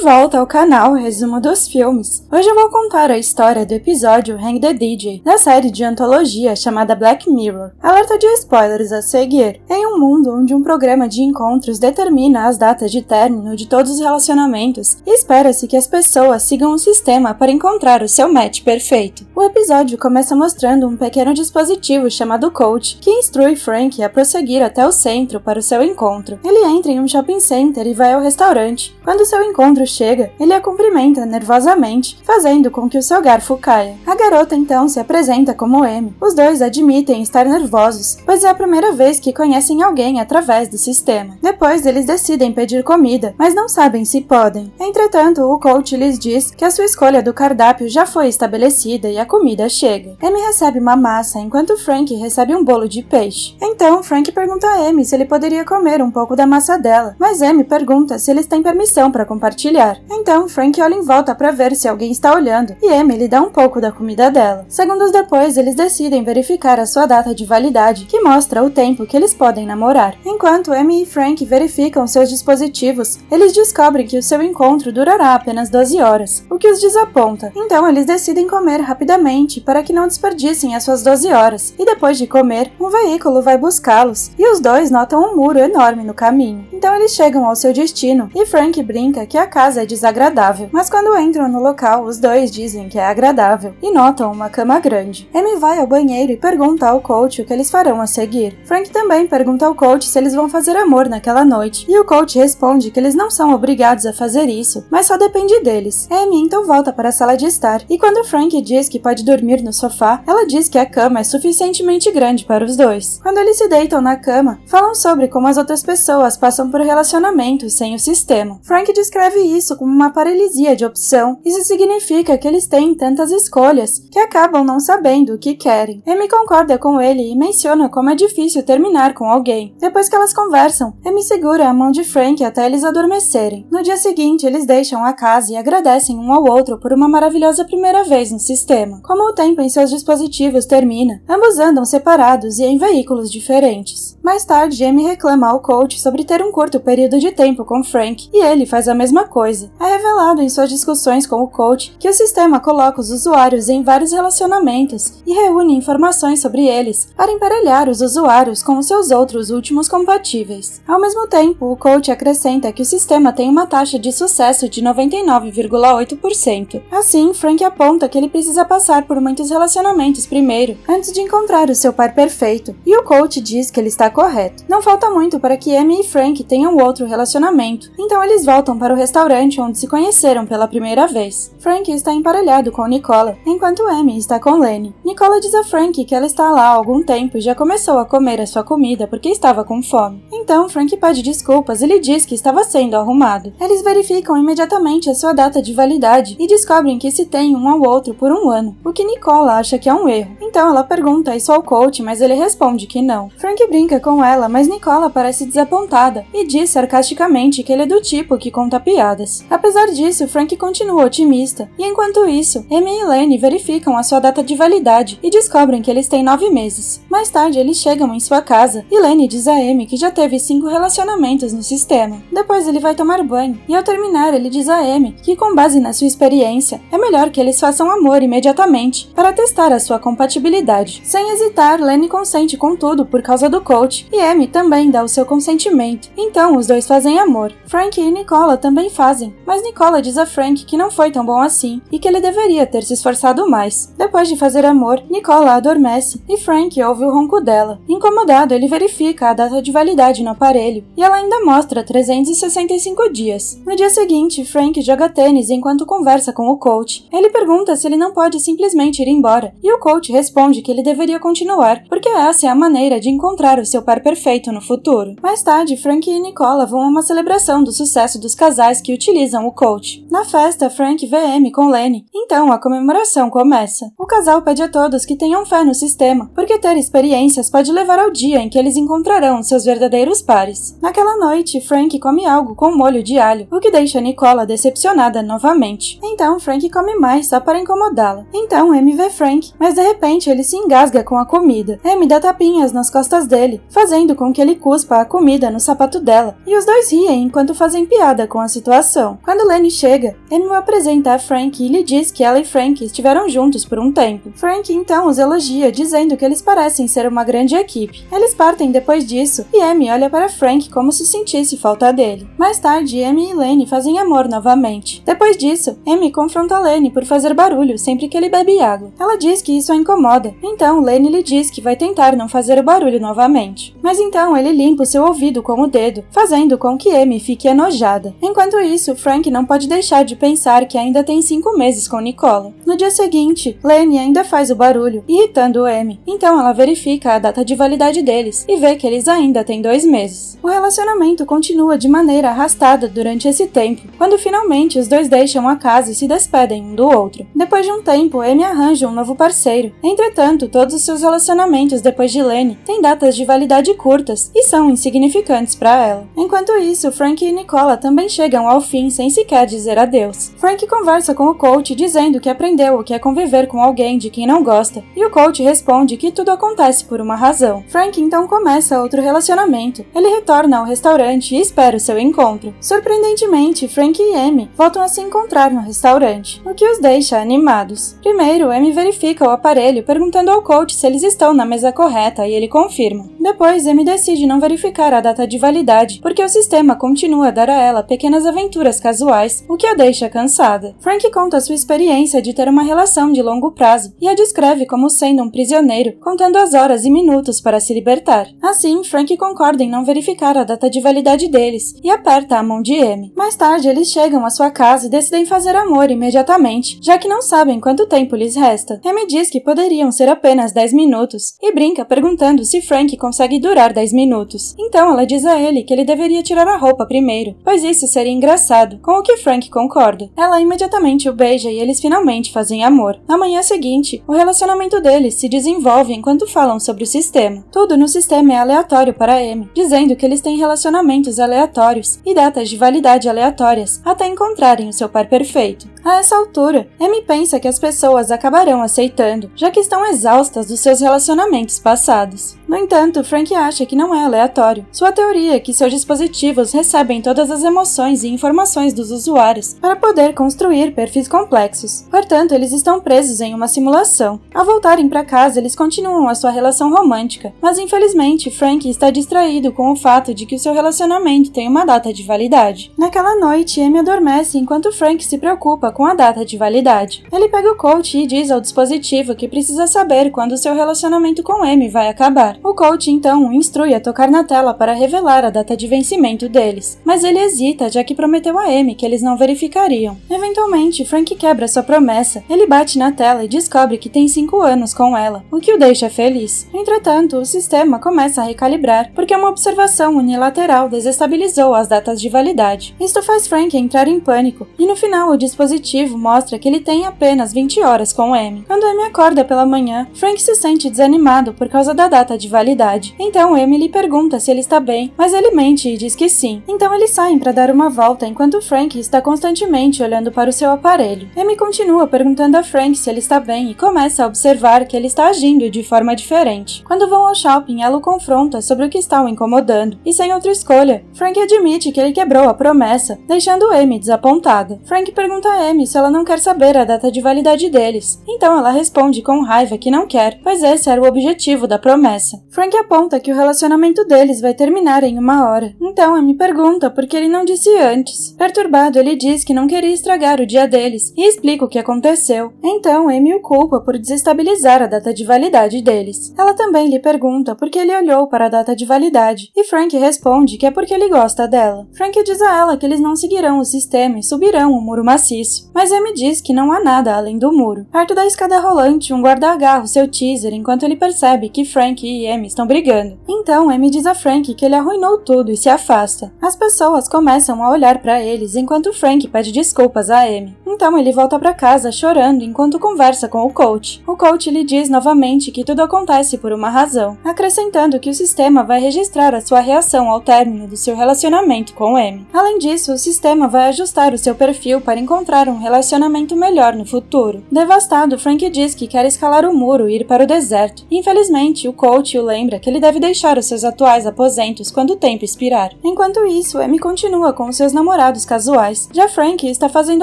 volta ao canal Resumo dos Filmes. Hoje eu vou contar a história do episódio Hang the DJ, da série de antologia chamada Black Mirror. Alerta de spoilers a seguir. Em um mundo onde um programa de encontros determina as datas de término de todos os relacionamentos, espera-se que as pessoas sigam um sistema para encontrar o seu match perfeito. O episódio começa mostrando um pequeno dispositivo chamado Coach, que instrui Frank a prosseguir até o centro para o seu encontro. Ele entra em um shopping center e vai ao restaurante. Quando seu encontro chega, ele a cumprimenta nervosamente, fazendo com que o seu garfo caia. A garota então se apresenta como Amy. Os dois admitem estar nervosos, pois é a primeira vez que conhecem alguém através do sistema. Depois eles decidem pedir comida, mas não sabem se podem. Entretanto, o coach lhes diz que a sua escolha do cardápio já foi estabelecida e a comida chega. Amy recebe uma massa, enquanto Frank recebe um bolo de peixe. Então, Frank pergunta a Amy se ele poderia comer um pouco da massa dela, mas Amy pergunta se eles têm permissão para compartilhar. Então, Frank olha em volta para ver se alguém está olhando e Amy lhe dá um pouco da comida dela. Segundos depois, eles decidem verificar a sua data de validade, que mostra o tempo que eles podem namorar. Enquanto Amy e Frank verificam seus dispositivos, eles descobrem que o seu encontro durará apenas 12 horas, o que os desaponta. Então, eles decidem comer rapidamente para que não desperdicem as suas 12 horas, e depois de comer, um veículo vai buscá-los, e os dois notam um muro enorme no caminho. Então, eles chegam ao seu destino, e Frank brinca que a casa é desagradável, mas quando entram no local, os dois dizem que é agradável, e notam uma cama grande. Amy vai ao banheiro e pergunta ao coach o que eles farão a seguir. Frank também pergunta ao coach se eles vão fazer amor naquela noite, e o coach responde que eles não são obrigados a fazer isso, mas só depende deles. Amy então volta para a sala de estar, e quando Frank diz que pode dormir no sofá, ela diz que a cama é suficientemente grande para os dois. Quando eles se deitam na cama, falam sobre como as outras pessoas passam por relacionamentos sem o sistema. Frank descreve isso como uma paralisia de opção. Isso significa que eles têm tantas escolhas que acabam não sabendo o que querem. Amy concorda com ele e menciona como é difícil terminar com alguém. Depois que elas conversam, Amy segura a mão de Frank até eles adormecerem. No dia seguinte, eles deixam a casa e agradecem um ao outro por uma maravilhosa primeira vez no sistema. Como o tempo em seus dispositivos termina, ambos andam separados e em veículos diferentes. Mais tarde, Amy reclama ao coach sobre ter um curto período de tempo com Frank, e ele faz a mesma coisa. É revelado em suas discussões com o coach que o sistema coloca os usuários em vários relacionamentos e reúne informações sobre eles para emparelhar os usuários com os seus outros últimos compatíveis. Ao mesmo tempo, o coach acrescenta que o sistema tem uma taxa de sucesso de 99,8%. Assim, Frank aponta que ele precisa passar por muitos relacionamentos primeiro, antes de encontrar o seu par perfeito, e o coach diz que ele está correto. Não falta muito para que Amy e Frank tenham outro relacionamento, então eles voltam para o restaurante onde se conheceram pela primeira vez. Frank está emparelhado com Nicola, enquanto Amy está com Lenny. Nicola diz a Frank que ela está lá há algum tempo e já começou a comer a sua comida porque estava com fome. Então Frank pede desculpas e lhe diz que estava sendo arrumado. Eles verificam imediatamente a sua data de validade e descobrem que se tem um ao outro por um ano, o que Nicola acha que é um erro. Então ela pergunta isso ao coach, mas ele responde que não. Frank brinca com ela, mas Nicola parece desapontada e diz sarcasticamente que ele é do tipo que conta piadas. Apesar disso, Frank continua otimista, e enquanto isso, Amy e Lenny verificam a sua data de validade e descobrem que eles têm 9 meses. Mais tarde, eles chegam em sua casa e Lenny diz a Amy que já teve 5 relacionamentos no sistema. Depois ele vai tomar banho, e ao terminar ele diz a Amy que, com base na sua experiência, é melhor que eles façam amor imediatamente para testar a sua compatibilidade. Sem hesitar, Lenny consente com tudo por causa do coach, e Amy também dá o seu consentimento. Então os dois fazem amor. Frank e Nicola também fazem, mas Nicola diz a Frank que não foi tão bom assim e que ele deveria ter se esforçado mais. Depois de fazer amor, Nicola adormece e Frank ouve o ronco dela. Incomodado, ele verifica a data de validade no aparelho e ela ainda mostra 365 dias. No dia seguinte, Frank joga tênis enquanto conversa com o coach. Ele pergunta se ele não pode simplesmente ir embora e o coach responde que ele deveria continuar, porque essa é a maneira de encontrar o seu par perfeito no futuro. Mais tarde, Frank e Nicola vão a uma celebração do sucesso dos casais que utilizam o coach. Na festa, Frank vê Amy com Lenny, então a comemoração começa. O casal pede a todos que tenham fé no sistema, porque ter experiências pode levar ao dia em que eles encontrarão seus verdadeiros pares. Naquela noite, Frank come algo com molho de alho, o que deixa Nicola decepcionada novamente. Então Frank come mais só para incomodá-la. Então Amy vê Frank, mas de repente ele se engasga com a comida. Amy dá tapinhas nas costas dele, fazendo com que ele cuspa a comida no sapato dela, e os dois riem enquanto fazem piada com a situação. situação. Quando Lenny chega, Amy o apresenta a Frank e lhe diz que ela e Frank estiveram juntos por um tempo. Frank então os elogia, dizendo que eles parecem ser uma grande equipe. Eles partem depois disso e Amy olha para Frank como se sentisse falta dele. Mais tarde, Amy e Lenny fazem amor novamente. Depois disso, Amy confronta Lenny por fazer barulho sempre que ele bebe água. Ela diz que isso a incomoda, então Lenny lhe diz que vai tentar não fazer o barulho novamente. Mas então ele limpa o seu ouvido com o dedo, fazendo com que Amy fique enojada. Enquanto isso, Frank não pode deixar de pensar que ainda tem 5 meses com Nicola. No dia seguinte, Lenny ainda faz o barulho, irritando Amy. Então ela verifica a data de validade deles e vê que eles ainda têm 2 meses. O relacionamento continua de maneira arrastada durante esse tempo, quando finalmente os dois deixam a casa e se despedem um do outro. Depois de um tempo, Amy arranja um novo parceiro. Entretanto, todos os seus relacionamentos depois de Lenny têm datas de validade curtas e são insignificantes para ela. Enquanto isso, Frank e Nicola também chegam ao fim sem sequer dizer adeus. Frank conversa com o coach dizendo que aprendeu o que é conviver com alguém de quem não gosta, e o coach responde que tudo acontece por uma razão. Frank então começa outro relacionamento. Ele retorna ao restaurante e espera o seu encontro. Surpreendentemente, Frank e Amy voltam a se encontrar no restaurante, o que os deixa animados. Primeiro, Amy verifica o aparelho perguntando ao coach se eles estão na mesa correta e ele confirma. Depois, Amy decide não verificar a data de validade, porque o sistema continua a dar a ela pequenas aventuras casuais, o que a deixa cansada. Frank conta sua experiência de ter uma relação de longo prazo e a descreve como sendo um prisioneiro, contando as horas e minutos para se libertar. Assim, Frank concorda em não verificar a data de validade deles e aperta a mão de Amy. Mais tarde, eles chegam à sua casa e decidem fazer amor imediatamente, já que não sabem quanto tempo lhes resta. Amy diz que poderiam ser apenas 10 minutos e brinca perguntando se Frank consegue durar 10 minutos. Então ela diz a ele que ele deveria tirar a roupa primeiro, pois isso seria engraçado, com o que Frank concorda. Ela imediatamente o beija e eles finalmente fazem amor. Na manhã seguinte, o relacionamento deles se desenvolve enquanto falam sobre o sistema. Tudo no sistema é aleatório para Amy, dizendo que eles têm relacionamentos aleatórios e datas de validade aleatórias até encontrarem o seu par perfeito. A essa altura, Amy pensa que as pessoas acabarão aceitando, já que estão exaustas dos seus relacionamentos passados. No entanto, Frank acha que não é aleatório. Sua teoria é que seus dispositivos recebem todas as emoções e informações dos usuários para poder construir perfis complexos. Portanto, eles estão presos em uma simulação. Ao voltarem para casa, eles continuam a sua relação romântica, mas infelizmente Frank está distraído com o fato de que o seu relacionamento tem uma data de validade. Naquela noite, Amy adormece enquanto Frank se preocupa com a data de validade. Ele pega o coach e diz ao dispositivo que precisa saber quando seu relacionamento com Amy vai acabar. O coach então o instrui a tocar na tela para revelar a data de vencimento deles, mas ele hesita, já que prometeu a Amy que eles não verificariam. Eventualmente, Frank quebra sua promessa. Ele bate na tela e descobre que tem 5 anos com ela, o que o deixa feliz. Entretanto, o sistema começa a recalibrar, porque uma observação unilateral desestabilizou as datas de validade. Isto faz Frank entrar em pânico, e no final o dispositivo mostra que ele tem apenas 20 horas com Amy. Quando Amy acorda pela manhã, Frank se sente desanimado por causa da data de validade. Então Amy lhe pergunta se ele está bem, mas ele mente e diz que sim. Então eles saem para dar uma volta enquanto Frank está constantemente olhando para o seu aparelho. Amy continua perguntando a Frank se ele está bem e começa a observar que ele está agindo de forma diferente. Quando vão ao shopping, ela o confronta sobre o que está o incomodando, e sem outra escolha, Frank admite que ele quebrou a promessa, deixando Amy desapontada. Frank pergunta a Amy se ela não quer saber a data de validade deles. Então ela responde com raiva que não quer, pois esse era o objetivo da promessa. Frank aponta que o relacionamento deles vai terminar em 1 hora. Então Amy pergunta por que ele não disse antes. Perturbado, ele diz que não queria estragar o dia deles e explica o que aconteceu. Então Amy o culpa por desestabilizar a data de validade deles. Ela também lhe pergunta por que ele olhou para a data de validade, e Frank responde que é porque ele gosta dela. Frank diz a ela que eles não seguirão o sistema e subirão o muro maciço, mas Amy diz que não há nada além do muro. Perto da escada rolante, um guarda agarra o seu teaser enquanto ele percebe que Frank e Amy estão brigando. Então Amy diz a Frank que ele arruinou tudo e se afasta. As pessoas começam a olhar para eles enquanto Frank pede desculpas a Amy. Então ele volta para casa chorando enquanto conversa com o coach. O coach lhe diz novamente que tudo acontece por uma razão, acrescentando que o sistema vai registrar a sua reação ao término do seu relacionamento com Amy. Além disso, o sistema vai ajustar o seu perfil para encontrar um relacionamento melhor no futuro. Devastado, Frank diz que quer escalar o muro e ir para o deserto. Infelizmente, o coach o lembra que ele deve deixar os seus atuais aposentos quando o tempo expirar. Enquanto isso, Amy continua com seus namorados casuais. Já Frank está fazendo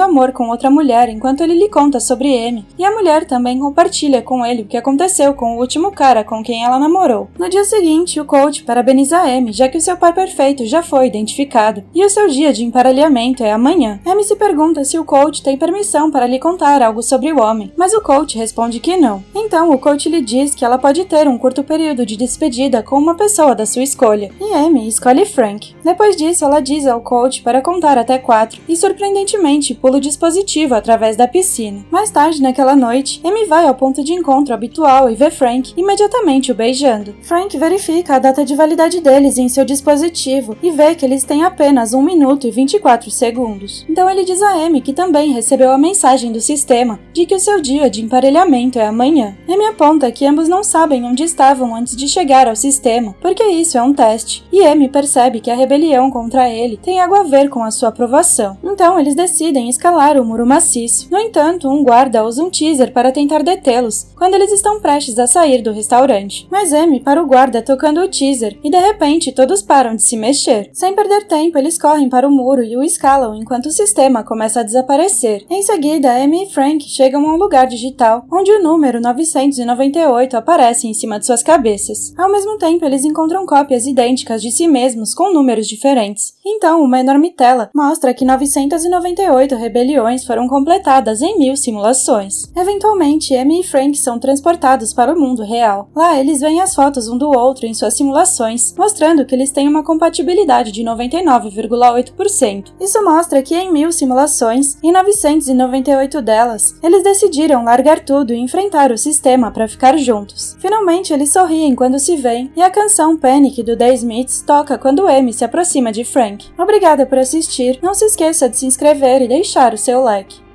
amor com outra mulher enquanto ele lhe conta sobre Amy, e a mulher também compartilha com ele o que aconteceu com o último cara com quem ela namorou. No dia seguinte, o coach parabeniza Amy, já que o seu par perfeito já foi identificado, e o seu dia de emparelhamento é amanhã. Amy se pergunta se o coach tem permissão para lhe contar algo sobre o homem, mas o coach responde que não. Então, o coach lhe diz que ela pode ter um curto período de despedida com uma pessoa da sua escolha, e Amy escolhe Frank. Depois disso, ela diz ao coach para contar até 4, e surpreendentemente pula o dispositivo através da piscina. Mais tarde naquela noite, Amy vai ao ponto de encontro habitual e vê Frank imediatamente o beijando. Frank verifica a data de validade deles em seu dispositivo e vê que eles têm apenas 1 minuto e 24 segundos. Então ele diz a Amy que também recebeu a mensagem do sistema de que o seu dia de emparelhamento é amanhã. Amy aponta que ambos não sabem onde estavam antes de chegar ao sistema, porque isso é um teste, e Amy percebe que a rebelião contra ele tem algo a ver com a sua aprovação. Então eles decidem escalar o muro maciço. No entanto, um guarda usa um teaser para tentar detê-los quando eles estão prestes a sair do restaurante. Mas Amy para o guarda tocando o teaser e de repente todos param de se mexer. Sem perder tempo, eles correm para o muro e o escalam enquanto o sistema começa a desaparecer. Em seguida, Amy e Frank chegam a um lugar digital onde o número 998 aparece em cima de suas cabeças. Ao mesmo tempo, eles encontram cópias idênticas de si mesmos com números diferentes. Então, uma enorme tela mostra que 998 rebeliões foram completadas em 1000 simulações. Eventualmente, Amy e Frank são transportados para o mundo real. Lá, eles veem as fotos um do outro em suas simulações, mostrando que eles têm uma compatibilidade de 99,8%. Isso mostra que em 1000 simulações, em 998 delas, eles decidiram largar tudo e enfrentar o sistema para ficar juntos. Finalmente, eles sorriem quando se veem, e a canção Panic do The Smiths toca quando Amy se aproxima de Frank. Obrigada por assistir, não se esqueça de se inscrever e deixar o seu like.